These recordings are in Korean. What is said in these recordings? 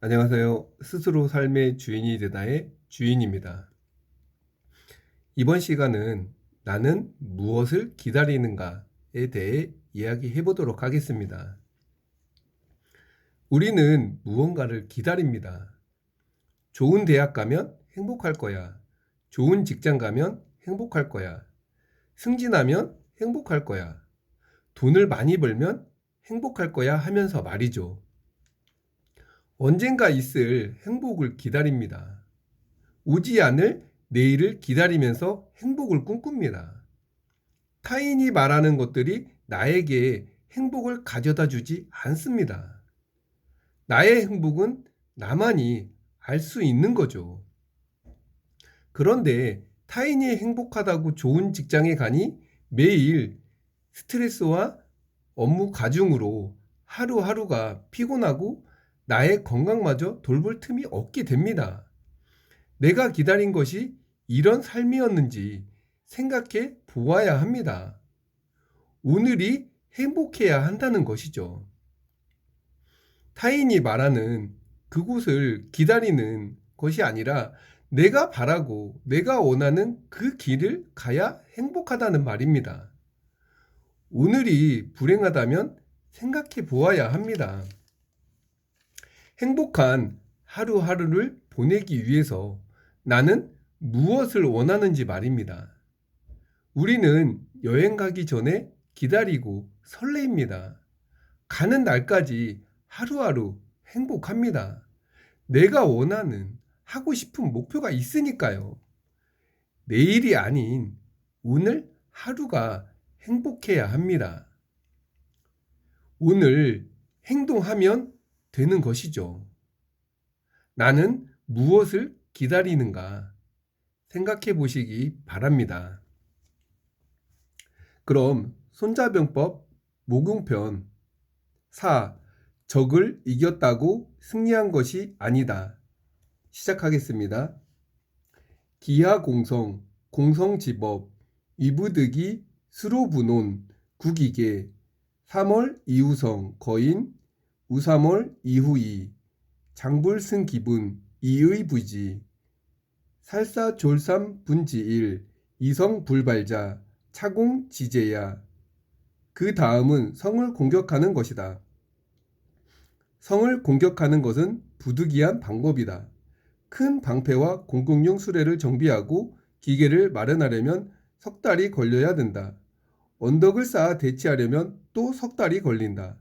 안녕하세요. 스스로 삶의 주인이 되다의 주인입니다. 이번 시간은 나는 무엇을 기다리는가에 대해 이야기해 보도록 하겠습니다. 우리는 무언가를 기다립니다. 좋은 대학 가면 행복할 거야. 좋은 직장 가면 행복할 거야. 승진하면 행복할 거야. 돈을 많이 벌면 행복할 거야 하면서 말이죠. 언젠가 있을 행복을 기다립니다. 오지 않을 내일을 기다리면서 행복을 꿈꿉니다. 타인이 말하는 것들이 나에게 행복을 가져다 주지 않습니다. 나의 행복은 나만이 알 수 있는 거죠. 그런데 타인이 행복하다고 좋은 직장에 가니 매일 스트레스와 업무 가중으로 하루하루가 피곤하고 나의 건강마저 돌볼 틈이 없게 됩니다. 내가 기다린 것이 이런 삶이었는지 생각해 보아야 합니다. 오늘이 행복해야 한다는 것이죠. 타인이 말하는 그곳을 기다리는 것이 아니라 내가 바라고 내가 원하는 그 길을 가야 행복하다는 말입니다. 오늘이 불행하다면 생각해 보아야 합니다. 행복한 하루하루를 보내기 위해서 나는 무엇을 원하는지 말입니다. 우리는 여행 가기 전에 기다리고 설레입니다. 가는 날까지 하루하루 행복합니다. 내가 원하는 하고 싶은 목표가 있으니까요. 내일이 아닌 오늘 하루가 행복해야 합니다. 오늘 행동하면 되는 것이죠. 나는 무엇을 기다리는가 생각해 보시기 바랍니다. 그럼 손자병법 목용편 4. 적을 이겼다고 승리한 것이 아니다. 시작하겠습니다. 기하공성, 공성지법, 이부득이, 수로분온, 국이계, 3월 이후성, 거인, 우삼월 이후이, 장불승기분, 이의부지, 살사졸삼 분지일, 이성불발자, 차공지제야. 그 다음은 성을 공격하는 것이다. 성을 공격하는 것은 부득이한 방법이다. 큰 방패와 공공용 수레를 정비하고 기계를 마련하려면 석 달이 걸려야 된다. 언덕을 쌓아 대치하려면 또 석 달이 걸린다.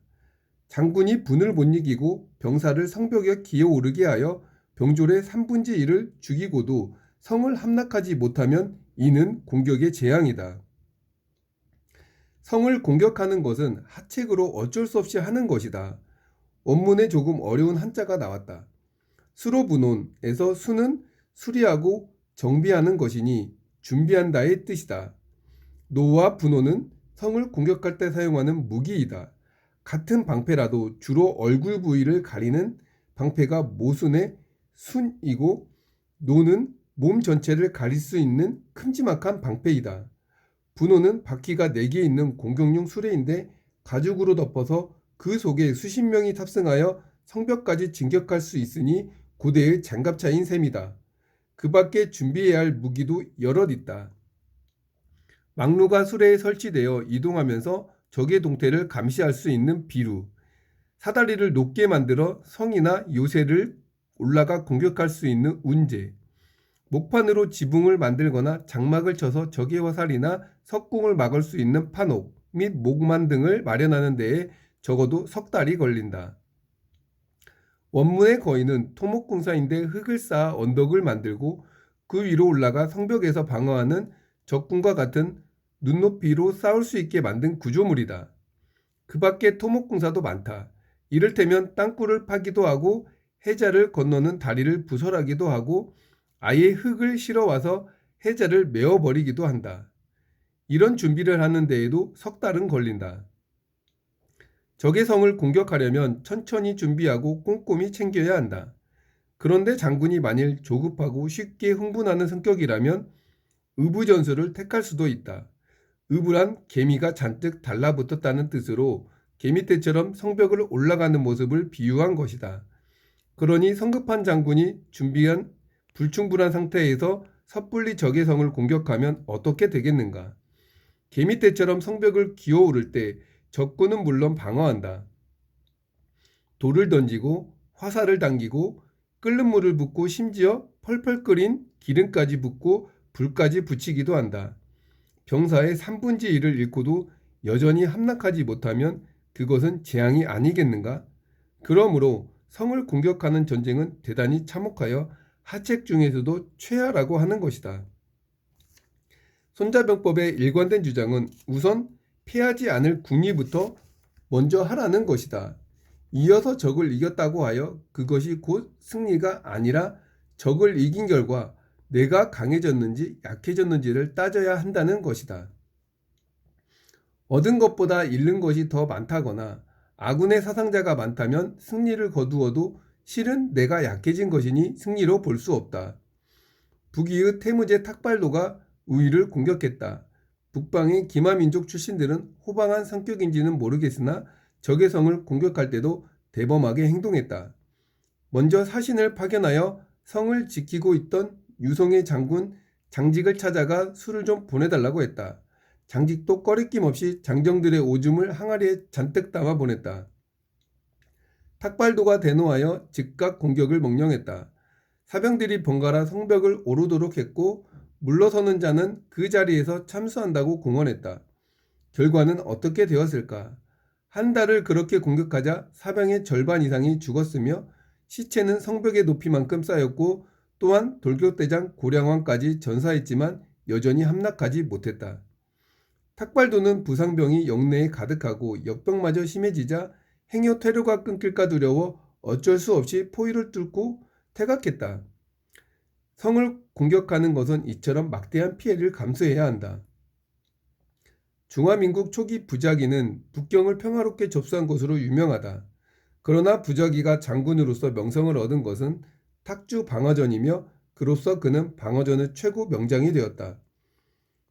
장군이 분을 못 이기고 병사를 성벽에 기어오르게 하여 병졸의 3분의 1을 죽이고도 성을 함락하지 못하면 이는 공격의 재앙이다. 성을 공격하는 것은 하책으로 어쩔 수 없이 하는 것이다. 원문에 조금 어려운 한자가 나왔다. 수로분온에서 수는 수리하고 정비하는 것이니 준비한다의 뜻이다. 노와 분온은 성을 공격할 때 사용하는 무기이다. 같은 방패라도 주로 얼굴 부위를 가리는 방패가 모순의 순이고 노는 몸 전체를 가릴 수 있는 큼지막한 방패이다. 분호는 바퀴가 4개 있는 공격용 수레인데 가죽으로 덮어서 그 속에 수십 명이 탑승하여 성벽까지 진격할 수 있으니 고대의 장갑차인 셈이다. 그 밖에 준비해야 할 무기도 여럿 있다. 막루가 수레에 설치되어 이동하면서 적의 동태를 감시할 수 있는 비루, 사다리를 높게 만들어 성이나 요새를 올라가 공격할 수 있는 운제, 목판으로 지붕을 만들거나 장막을 쳐서 적의 화살이나 석궁을 막을 수 있는 판옥 및 목만 등을 마련하는 데에 적어도 석 달이 걸린다. 원문의 거인은 토목공사인데 흙을 쌓아 언덕을 만들고 그 위로 올라가 성벽에서 방어하는 적군과 같은 눈높이로 싸울 수 있게 만든 구조물이다. 그 밖에 토목공사도 많다. 이를테면 땅굴을 파기도 하고 해자를 건너는 다리를 부설하기도 하고 아예 흙을 실어와서 해자를 메어버리기도 한다. 이런 준비를 하는 데에도 석 달은 걸린다. 적의 성을 공격하려면 천천히 준비하고 꼼꼼히 챙겨야 한다. 그런데 장군이 만일 조급하고 쉽게 흥분하는 성격이라면 의부전술을 택할 수도 있다. 의부란 개미가 잔뜩 달라붙었다는 뜻으로 개미떼처럼 성벽을 올라가는 모습을 비유한 것이다. 그러니 성급한 장군이 준비한 불충분한 상태에서 섣불리 적의 성을 공격하면 어떻게 되겠는가? 개미떼처럼 성벽을 기어오를 때 적군은 물론 방어한다. 돌을 던지고 화살을 당기고 끓는 물을 붓고 심지어 펄펄 끓인 기름까지 붓고 불까지 붙이기도 한다. 병사의 3분의 1을 잃고도 여전히 함락하지 못하면 그것은 재앙이 아니겠는가? 그러므로 성을 공격하는 전쟁은 대단히 참혹하여 하책 중에서도 최하라고 하는 것이다. 손자병법의 일관된 주장은 우선 패하지 않을 궁리부터 먼저 하라는 것이다. 이어서 적을 이겼다고 하여 그것이 곧 승리가 아니라 적을 이긴 결과 내가 강해졌는지 약해졌는지를 따져야 한다는 것이다. 얻은 것보다 잃는 것이 더 많다거나 아군의 사상자가 많다면 승리를 거두어도 실은 내가 약해진 것이니 승리로 볼 수 없다. 북이의 태무제 탁발도가 우위를 공격했다. 북방의 기마민족 출신들은 호방한 성격인지는 모르겠으나 적의 성을 공격할 때도 대범하게 행동했다. 먼저 사신을 파견하여 성을 지키고 있던 유성의 장군 장직을 찾아가 술을 좀 보내달라고 했다. 장직도 꺼리낌 없이 장정들의 오줌을 항아리에 잔뜩 담아 보냈다. 탁발도가 대노하여 즉각 공격을 명령했다. 사병들이 번갈아 성벽을 오르도록 했고 물러서는 자는 그 자리에서 참수한다고 공언했다. 결과는 어떻게 되었을까? 한 달을 그렇게 공격하자 사병의 절반 이상이 죽었으며 시체는 성벽의 높이만큼 쌓였고 또한 돌격대장 고량왕까지 전사했지만 여전히 함락하지 못했다. 탁발도는 부상병이 영내에 가득하고 역병마저 심해지자 행여 퇴로가 끊길까 두려워 어쩔 수 없이 포위를 뚫고 퇴각했다. 성을 공격하는 것은 이처럼 막대한 피해를 감수해야 한다. 중화민국 초기 부자기는 북경을 평화롭게 접수한 것으로 유명하다. 그러나 부자기가 장군으로서 명성을 얻은 것은 탁주 방어전이며 그로써 그는 방어전의 최고 명장이 되었다.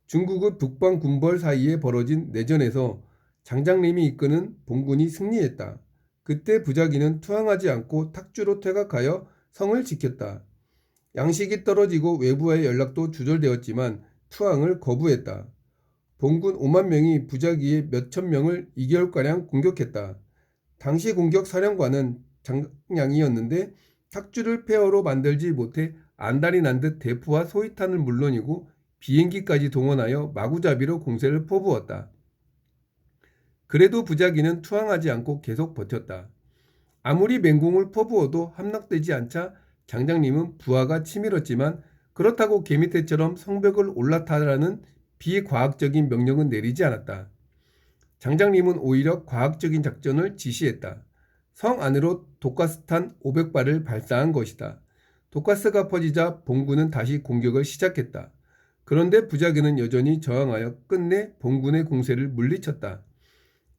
중국의 북방 군벌 사이에 벌어진 내전에서 장장님이 이끄는 봉군이 승리했다. 그때 부자기는 투항하지 않고 탁주로 퇴각하여 성을 지켰다. 양식이 떨어지고 외부와의 연락도 두절되었지만 투항을 거부했다. 봉군 5만 명이 부자기의 몇천 명을 2개월가량 공격했다. 당시 공격 사령관은 장량이었는데 탁주를 폐허로 만들지 못해 안달이 난 듯 대포와 소위탄은 물론이고 비행기까지 동원하여 마구잡이로 공세를 퍼부었다. 그래도 부자기는 투항하지 않고 계속 버텼다. 아무리 맹공을 퍼부어도 함락되지 않자 장장님은 부하가 치밀었지만 그렇다고 개미떼처럼 성벽을 올라타라는 비과학적인 명령은 내리지 않았다. 장장님은 오히려 과학적인 작전을 지시했다. 성 안으로 독가스탄 500발을 발사한 것이다. 독가스가 퍼지자 봉군은 다시 공격을 시작했다. 그런데 부자기는 여전히 저항하여 끝내 봉군의 공세를 물리쳤다.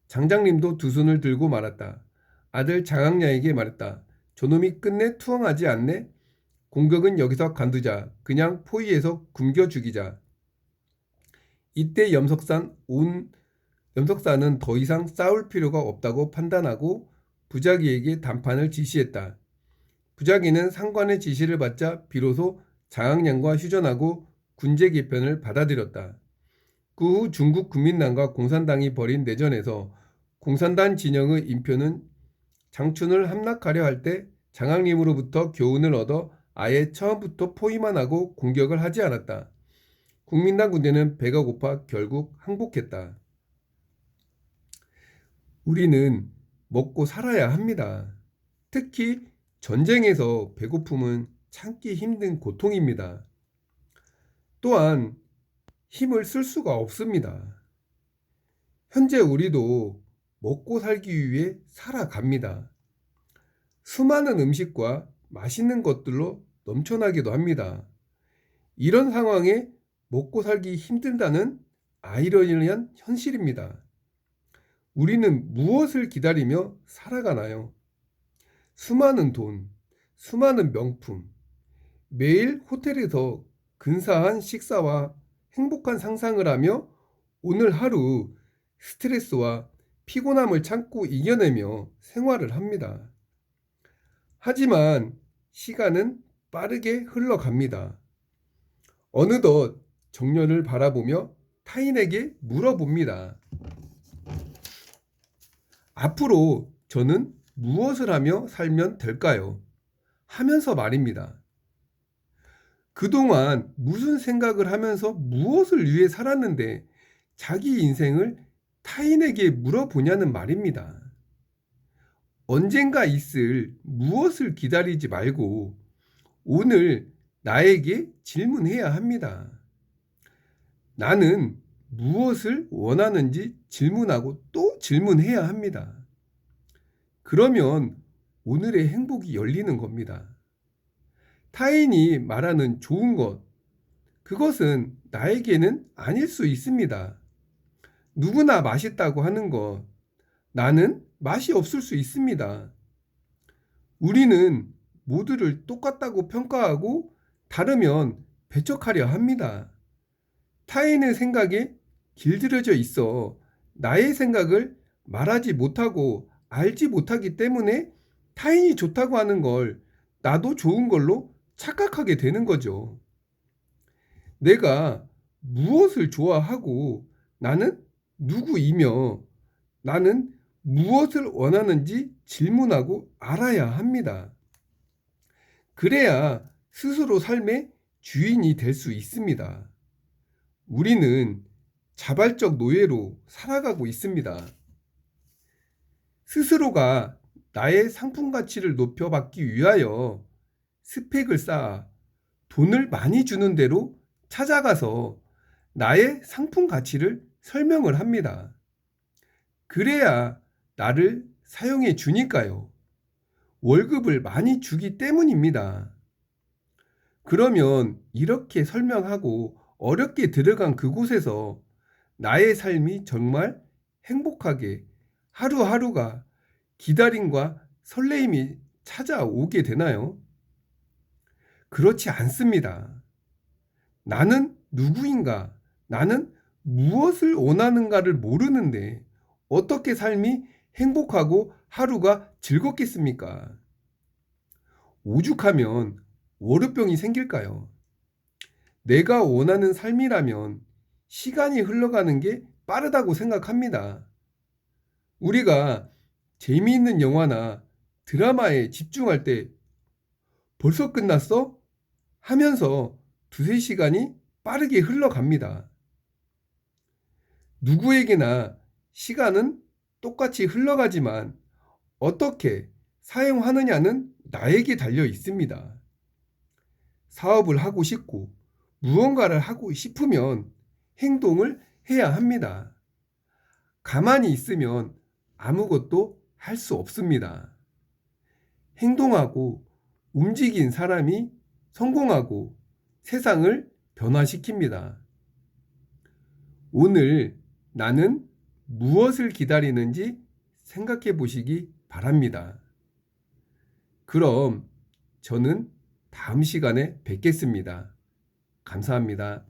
장장님도 두 손을 들고 말았다. 아들 장학냐에게 말했다. 저놈이 끝내 투항하지 않네? 공격은 여기서 간두자. 그냥 포위해서 굶겨 죽이자. 이때 염석산은 더 이상 싸울 필요가 없다고 판단하고 부자기에게 단판을 지시했다. 부자기는 상관의 지시를 받자 비로소 장학량과 휴전하고 군제 개편을 받아들였다. 그 후 중국 국민당과 공산당이 벌인 내전에서 공산당 진영의 인표는 장춘을 함락하려 할 때 장학림으로부터 교훈을 얻어 아예 처음부터 포위만 하고 공격을 하지 않았다. 국민당 군대는 배가 고파 결국 항복했다. 우리는 먹고 살아야 합니다. 특히 전쟁에서 배고픔은 참기 힘든 고통입니다. 또한 힘을 쓸 수가 없습니다. 현재 우리도 먹고 살기 위해 살아갑니다. 수많은 음식과 맛있는 것들로 넘쳐나기도 합니다. 이런 상황에 먹고 살기 힘들다는 아이러니한 현실입니다. 우리는 무엇을 기다리며 살아가나요? 수많은 돈, 수많은 명품, 매일 호텔에서 근사한 식사와 행복한 상상을 하며 오늘 하루 스트레스와 피곤함을 참고 이겨내며 생활을 합니다. 하지만 시간은 빠르게 흘러갑니다. 어느덧 정년을 바라보며 타인에게 물어봅니다. 앞으로 저는 무엇을 하며 살면 될까요? 하면서 말입니다. 그동안 무슨 생각을 하면서 무엇을 위해 살았는데 자기 인생을 타인에게 물어보냐는 말입니다. 언젠가 있을 무엇을 기다리지 말고 오늘 나에게 질문해야 합니다. 나는 무엇을 원하는지 질문하고 또 질문해야 합니다. 그러면 오늘의 행복이 열리는 겁니다. 타인이 말하는 좋은 것, 그것은 나에게는 아닐 수 있습니다. 누구나 맛있다고 하는 것, 나는 맛이 없을 수 있습니다. 우리는 모두를 똑같다고 평가하고 다르면 배척하려 합니다. 타인의 생각에 길들여져 있어 나의 생각을 말하지 못하고 알지 못하기 때문에 타인이 좋다고 하는 걸 나도 좋은 걸로 착각하게 되는 거죠. 내가 무엇을 좋아하고 나는 누구이며 나는 무엇을 원하는지 질문하고 알아야 합니다. 그래야 스스로 삶의 주인이 될 수 있습니다. 우리는 자발적 노예로 살아가고 있습니다. 스스로가 나의 상품 가치를 높여받기 위하여 스펙을 쌓아 돈을 많이 주는 대로 찾아가서 나의 상품 가치를 설명을 합니다. 그래야 나를 사용해 주니까요. 월급을 많이 주기 때문입니다. 그러면 이렇게 설명하고 어렵게 들어간 그곳에서 나의 삶이 정말 행복하게 하루하루가 기다림과 설레임이 찾아오게 되나요? 그렇지 않습니다. 나는 누구인가? 나는 무엇을 원하는가를 모르는데 어떻게 삶이 행복하고 하루가 즐겁겠습니까? 오죽하면 월요병이 생길까요? 내가 원하는 삶이라면 시간이 흘러가는 게 빠르다고 생각합니다. 우리가 재미있는 영화나 드라마에 집중할 때 벌써 끝났어? 하면서 두세 시간이 빠르게 흘러갑니다. 누구에게나 시간은 똑같이 흘러가지만 어떻게 사용하느냐는 나에게 달려 있습니다. 사업을 하고 싶고 무언가를 하고 싶으면 행동을 해야 합니다. 가만히 있으면 아무것도 할 수 없습니다. 행동하고 움직인 사람이 성공하고 세상을 변화시킵니다. 오늘 나는 무엇을 기다리는지 생각해 보시기 바랍니다. 그럼 저는 다음 시간에 뵙겠습니다. 감사합니다.